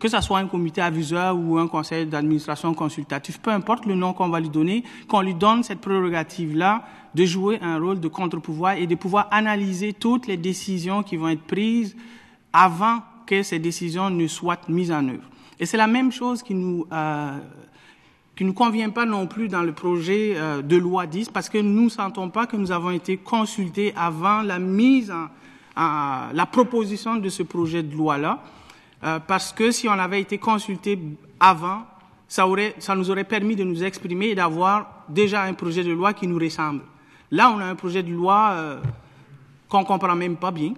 Speaker 3: ce soit un comité aviseur ou un conseil d'administration consultatif, peu importe le nom qu'on va lui donner, qu'on lui donne cette prérogative-là de jouer un rôle de contre-pouvoir et de pouvoir analyser toutes les décisions qui vont être prises avant que ces décisions ne soient mises en œuvre. Et c'est la même chose qui nous convient pas non plus dans le projet de loi 10, parce que nous ne sentons pas que nous avons été consultés avant la la proposition de ce projet de loi-là, parce que si on avait été consultés avant, ça nous aurait permis de nous exprimer et d'avoir déjà un projet de loi qui nous ressemble. Là, on a un projet de loi qu'on comprend même pas bien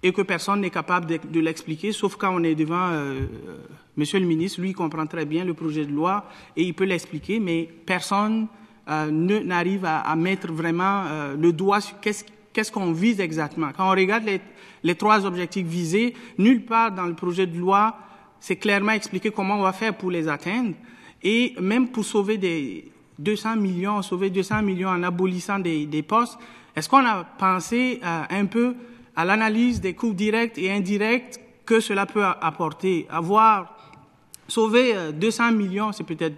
Speaker 3: et que personne n'est capable de l'expliquer, sauf quand on est devant Monsieur le ministre. Lui, il comprend très bien le projet de loi et il peut l'expliquer, mais personne n'arrive à mettre vraiment le doigt sur qu'est-ce qu'on vise exactement. Quand on regarde les 3 objectifs visés, nulle part dans le projet de loi, c'est clairement expliqué comment on va faire pour les atteindre. Et même pour sauver 200 millions en abolissant des postes, est-ce qu'on a pensé un peu à l'analyse des coûts directs et indirects que cela peut apporter? Sauver 200 millions, c'est peut-être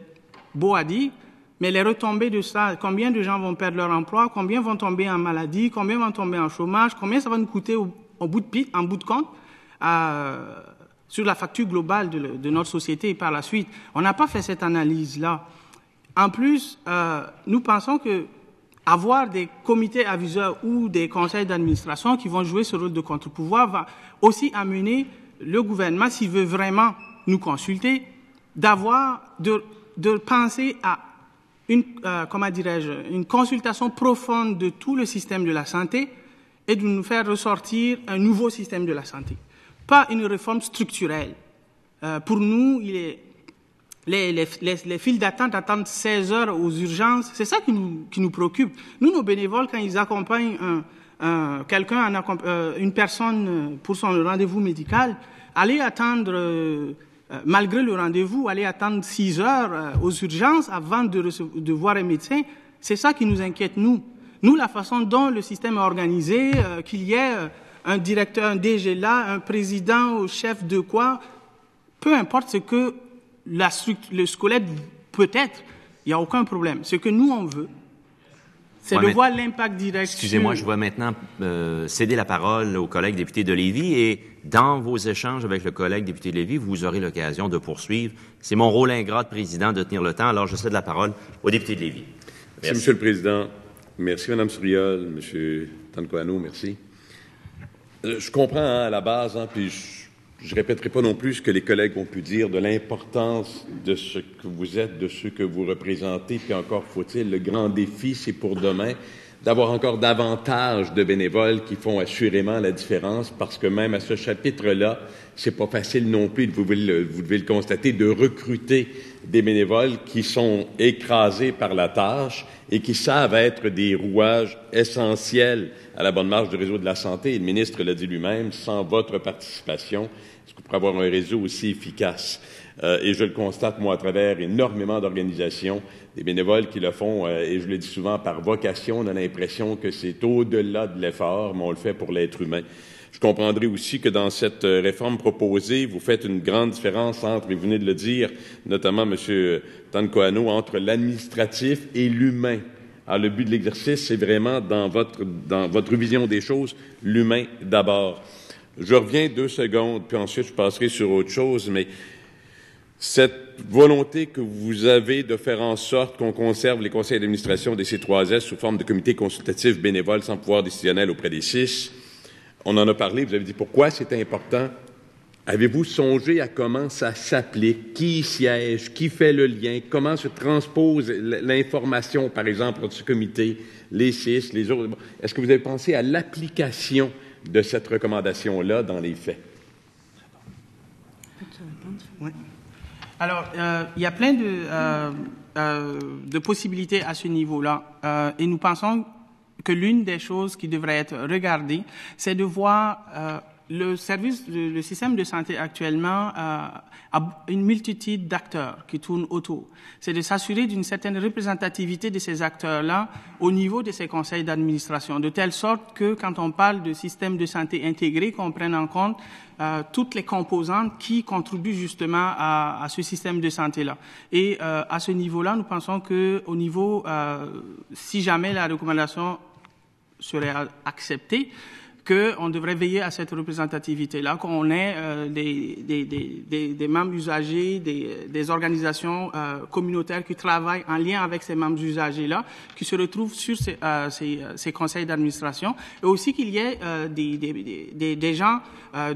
Speaker 3: beau à dire, mais les retombées de ça, combien de gens vont perdre leur emploi, combien vont tomber en maladie, combien vont tomber en chômage, combien ça va nous coûter en bout de compte sur la facture globale de notre société et par la suite. On n'a pas fait cette analyse-là. En plus, nous pensons que avoir des comités aviseurs ou des conseils d'administration qui vont jouer ce rôle de contre-pouvoir va aussi amener le gouvernement, s'il veut vraiment nous consulter, de penser à une consultation profonde de tout le système de la santé et de nous faire ressortir un nouveau système de la santé. Pas une réforme structurelle. Pour nous, les files d'attente attendent 16 heures aux urgences. C'est ça qui nous préoccupe. Nous, nos bénévoles, quand ils accompagnent une personne pour son rendez-vous médical, aller attendre, malgré le rendez-vous, aller attendre 6 heures aux urgences avant de voir un médecin, c'est ça qui nous inquiète, nous. Nous, la façon dont le système est organisé, qu'il y ait un directeur, un DG là, un président ou chef de quoi, peu importe ce que le squelette peut être, il n'y a aucun problème. Ce que nous, on veut, c'est de voir l'impact direct.
Speaker 1: Excusez-moi, je vais maintenant céder la parole au collègue député de Lévis et dans vos échanges avec le collègue député de Lévis, vous aurez l'occasion de poursuivre. C'est mon rôle ingrat de président de tenir le temps, alors je cède la parole au député de Lévis.
Speaker 8: Merci, Monsieur le Président. Merci, Mme Souriol, M. Tancoano, merci. Je comprends à la base, puis je répéterai pas non plus ce que les collègues ont pu dire de l'importance de ce que vous êtes, de ce que vous représentez, puis encore faut-il, le grand défi, c'est pour demain, d'avoir encore davantage de bénévoles qui font assurément la différence, parce que même à ce chapitre-là, c'est pas facile non plus, vous devez le constater, de recruter des bénévoles qui sont écrasés par la tâche et qui savent être des rouages essentiels à la bonne marche du réseau de la santé. Et le ministre l'a dit lui-même, sans votre participation, est-ce qu'on pourrait avoir un réseau aussi efficace? Et je le constate, moi, à travers énormément d'organisations, des bénévoles qui le font, et je le dis souvent, par vocation. On a l'impression que c'est au-delà de l'effort, mais on le fait pour l'être humain. Je comprendrai aussi que dans cette réforme proposée, vous faites une grande différence entre, et vous venez de le dire, notamment M. Tancoano, entre l'administratif et l'humain. Alors, le but de l'exercice, c'est vraiment, dans votre vision des choses, l'humain d'abord. Je reviens 2 secondes, puis ensuite je passerai sur autre chose, mais Cette volonté que vous avez de faire en sorte qu'on conserve les conseils d'administration des C3S sous forme de comités consultatifs bénévoles sans pouvoir décisionnel auprès des CIS, on en a parlé, vous avez dit pourquoi c'était important. Avez-vous songé à comment ça s'applique, qui siège, qui fait le lien, comment se transpose l'information, par exemple, entre ce comité, les CIS, les autres? Est-ce que vous avez pensé à l'application de cette recommandation-là dans les faits?
Speaker 3: Oui. Alors, il y a plein de possibilités à ce niveau-là. Et nous pensons que l'une des choses qui devrait être regardée, c'est de voir le système de santé actuellement a une multitude d'acteurs qui tournent autour. C'est de s'assurer d'une certaine représentativité de ces acteurs-là au niveau de ces conseils d'administration, de telle sorte que quand on parle de système de santé intégré, qu'on prenne en compte toutes les composantes qui contribuent justement à ce système de santé-là. Et à ce niveau-là, nous pensons que au niveau, si jamais la recommandation serait acceptée, qu'on devrait veiller à cette représentativité-là, qu'on ait des membres usagers, des organisations communautaires qui travaillent en lien avec ces membres usagers-là, qui se retrouvent sur ces conseils d'administration, et aussi qu'il y ait des gens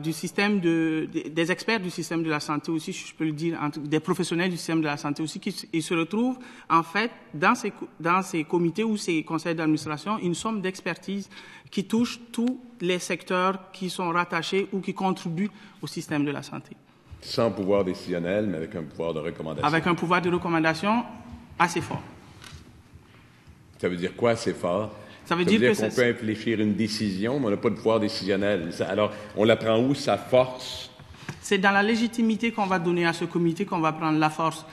Speaker 3: du système des experts du système de la santé aussi, je peux le dire, des professionnels du système de la santé aussi, qui se retrouvent en fait dans ces comités ou ces conseils d'administration une somme d'expertise qui touche tous les secteurs qui sont rattachés ou qui contribuent au système de la santé.
Speaker 8: Sans pouvoir décisionnel, mais avec un pouvoir de recommandation. Avec
Speaker 3: un pouvoir de recommandation assez fort.
Speaker 8: Ça veut dire quoi, assez fort?
Speaker 3: Ça veut dire
Speaker 8: qu'on peut infléchir une décision, mais on n'a pas de pouvoir décisionnel. Alors, on la prend où, sa force? C'est
Speaker 3: dans la légitimité qu'on va donner à ce comité qu'on va prendre la force.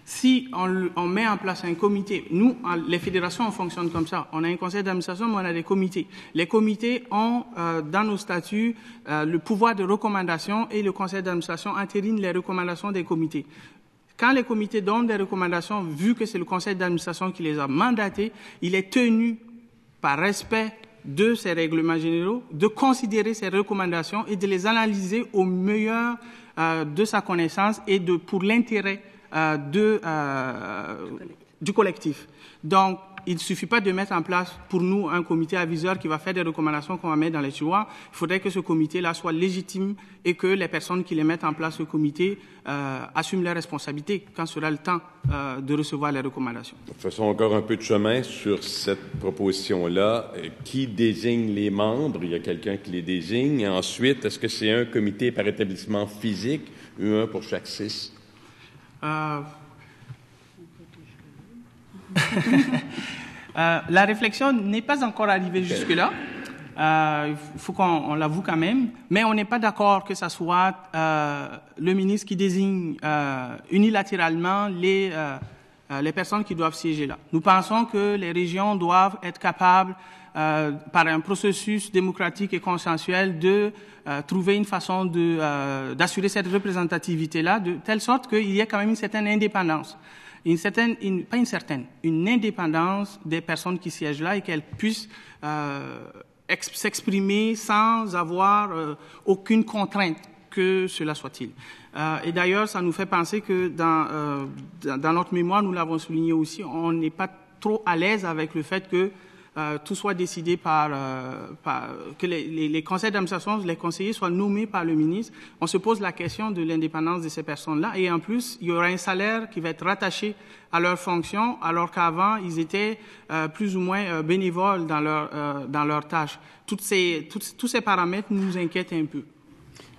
Speaker 3: Si on met en place un comité, nous, les fédérations, on fonctionne comme ça. On a un conseil d'administration, mais on a des comités. Les comités ont, dans nos statuts, le pouvoir de recommandation et le conseil d'administration entérine les recommandations des comités. Quand les comités donnent des recommandations, vu que c'est le conseil d'administration qui les a mandatés, il est tenu, par respect de ces règlements généraux, de considérer ces recommandations et de les analyser au meilleur de sa connaissance et pour l'intérêt du collectif. Donc, il ne suffit pas de mettre en place pour nous un comité aviseur qui va faire des recommandations qu'on va mettre dans les tiroirs. Il faudrait que ce comité-là soit légitime et que les personnes qui les mettent en place, ce comité, assument leurs responsabilités quand sera le temps de recevoir les recommandations.
Speaker 8: Faisons encore un peu de chemin sur cette proposition-là. Qui désigne les membres? Il y a quelqu'un qui les désigne. Et ensuite, est-ce que c'est un comité par établissement physique ou un pour chaque CIS?
Speaker 3: La réflexion n'est pas encore arrivée jusque-là. Il faut qu'on l'avoue quand même. Mais on n'est pas d'accord que ce soit le ministre qui désigne unilatéralement les personnes qui doivent siéger là. Nous pensons que les régions doivent être capables, par un processus démocratique et consensuel, de trouver une façon d'assurer cette représentativité-là, de telle sorte qu'il y ait quand même une certaine indépendance. Une indépendance des personnes qui siègent là et qu'elles puissent s'exprimer sans avoir aucune contrainte, que cela soit-il. Et d'ailleurs, ça nous fait penser que dans notre mémoire, nous l'avons souligné aussi, on n'est pas trop à l'aise avec le fait que tout soit décidé que les conseils d'administration, les conseillers soient nommés par le ministre. On se pose la question de l'indépendance de ces personnes-là. Et en plus, il y aura un salaire qui va être rattaché à leur fonction, alors qu'avant, ils étaient plus ou moins bénévoles dans leur tâche. Tous ces paramètres nous inquiètent un peu.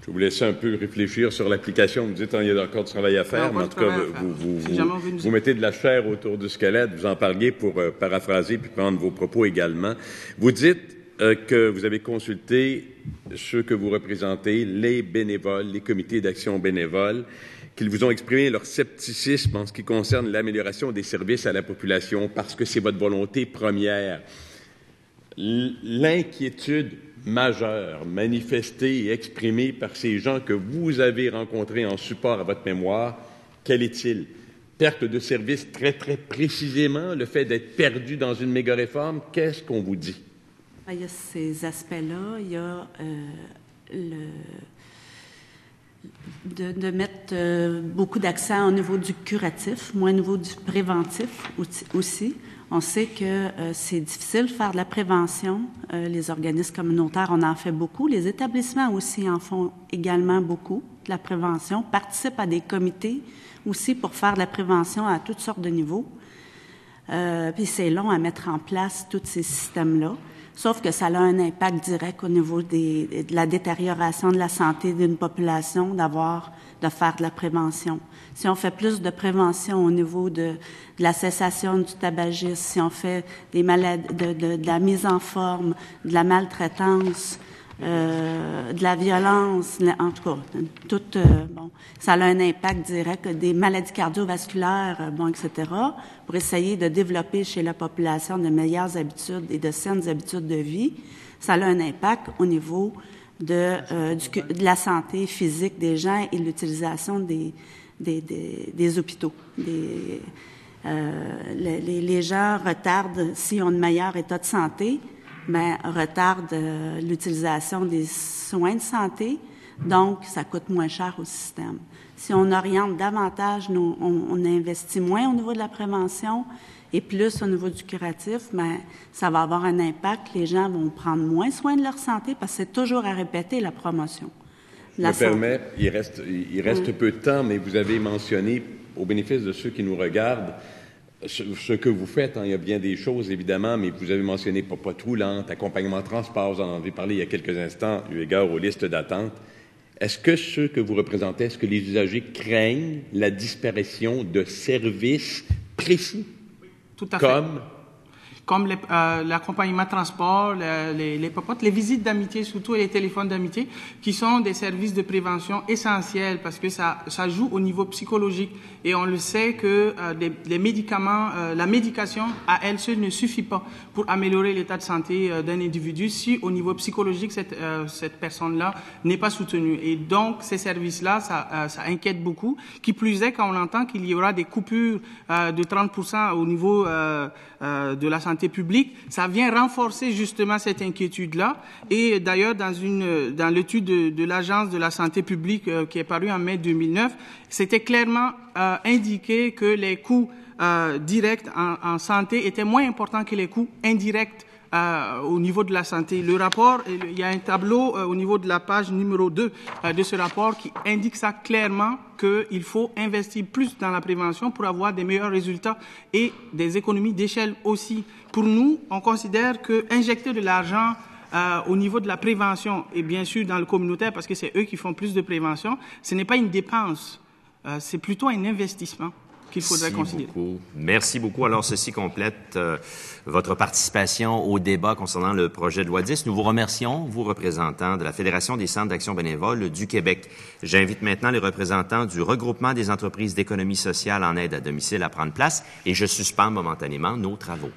Speaker 8: Je vais vous laisser un peu réfléchir sur l'application. Vous dites qu'il y a encore du travail à faire, mais en tout cas, vous mettez de la chair autour du squelette. Vous en parliez pour paraphraser puis prendre vos propos également. Vous dites que vous avez consulté ceux que vous représentez, les bénévoles, les comités d'action bénévole, qu'ils vous ont exprimé leur scepticisme en ce qui concerne l'amélioration des services à la population parce que c'est votre volonté première. L'inquiétude majeure manifestée et exprimée par ces gens que vous avez rencontrés en support à votre mémoire, quel est-il? Perte de service très, très précisément, le fait d'être perdu dans une méga-réforme, qu'est-ce qu'on vous dit?
Speaker 2: Il y a ces aspects-là, il y a de mettre beaucoup d'accent au niveau du curatif, moins au niveau du préventif aussi. On sait que c'est difficile de faire de la prévention. Les organismes communautaires, on en fait beaucoup. Les établissements aussi en font également beaucoup, de la prévention, participent à des comités aussi pour faire de la prévention à toutes sortes de niveaux. Puis c'est long à mettre en place tous ces systèmes-là. Sauf que ça a un impact direct au niveau de la détérioration de la santé d'une population de faire de la prévention. Si on fait plus de prévention au niveau de la cessation du tabagisme, si on fait des maladies, de la mise en forme, de la maltraitance, de la violence, en tout cas, ça a un impact direct, des maladies cardiovasculaires, etc., pour essayer de développer chez la population de meilleures habitudes et de saines habitudes de vie. Ça a un impact au niveau de la santé physique des gens et l'utilisation des hôpitaux. Les gens retardent, s'ils ont un meilleur état de santé, retardent l'utilisation des soins de santé, donc ça coûte moins cher au système. Si on oriente davantage, on investit moins au niveau de la prévention et plus au niveau du curatif, ça va avoir un impact. Les gens vont prendre moins soin de leur santé parce que c'est toujours à répéter la promotion.
Speaker 8: Je me permets, il reste peu de temps, mais vous avez mentionné, au bénéfice de ceux qui nous regardent, ce que vous faites. Il y a bien des choses, évidemment, mais vous avez mentionné popote roulante, accompagnement transport, vous en avez parlé il y a quelques instants, eu égard aux listes d'attente. Est-ce que ceux que vous représentez, est-ce que les usagers craignent la disparition de services précis?
Speaker 3: Tout à fait. Comme l'accompagnement transport, les popotes, les visites d'amitié surtout et les téléphones d'amitié, qui sont des services de prévention essentiels parce que ça joue au niveau psychologique. Et on le sait que les médicaments, la médication à elle seule ne suffit pas pour améliorer l'état de santé d'un individu si au niveau psychologique cette personne-là n'est pas soutenue. Et donc ces services-là, ça inquiète beaucoup. Qui plus est, quand on entend qu'il y aura des coupures de 30% au niveau de la santé publique, ça vient renforcer justement cette inquiétude-là. Et d'ailleurs, dans l'étude de l'Agence de la santé publique qui est parue en mai 2009, c'était clairement indiqué que les coûts directs en santé étaient moins importants que les coûts indirects au niveau de la santé. Le rapport, il y a un tableau au niveau de la page numéro 2 de ce rapport qui indique ça clairement qu'il faut investir plus dans la prévention pour avoir des meilleurs résultats et des économies d'échelle aussi. Pour nous, on considère que injecter de l'argent au niveau de la prévention et bien sûr dans le communautaire parce que c'est eux qui font plus de prévention, ce n'est pas une dépense, c'est plutôt un investissement qu'il faudrait considérer.
Speaker 1: Merci beaucoup. Alors, ceci complète votre participation au débat concernant le projet de loi 10. Nous vous remercions, vous représentants de la Fédération des centres d'action bénévole du Québec. J'invite maintenant les représentants du regroupement des entreprises d'économie sociale en aide à domicile à prendre place et je suspends momentanément nos travaux.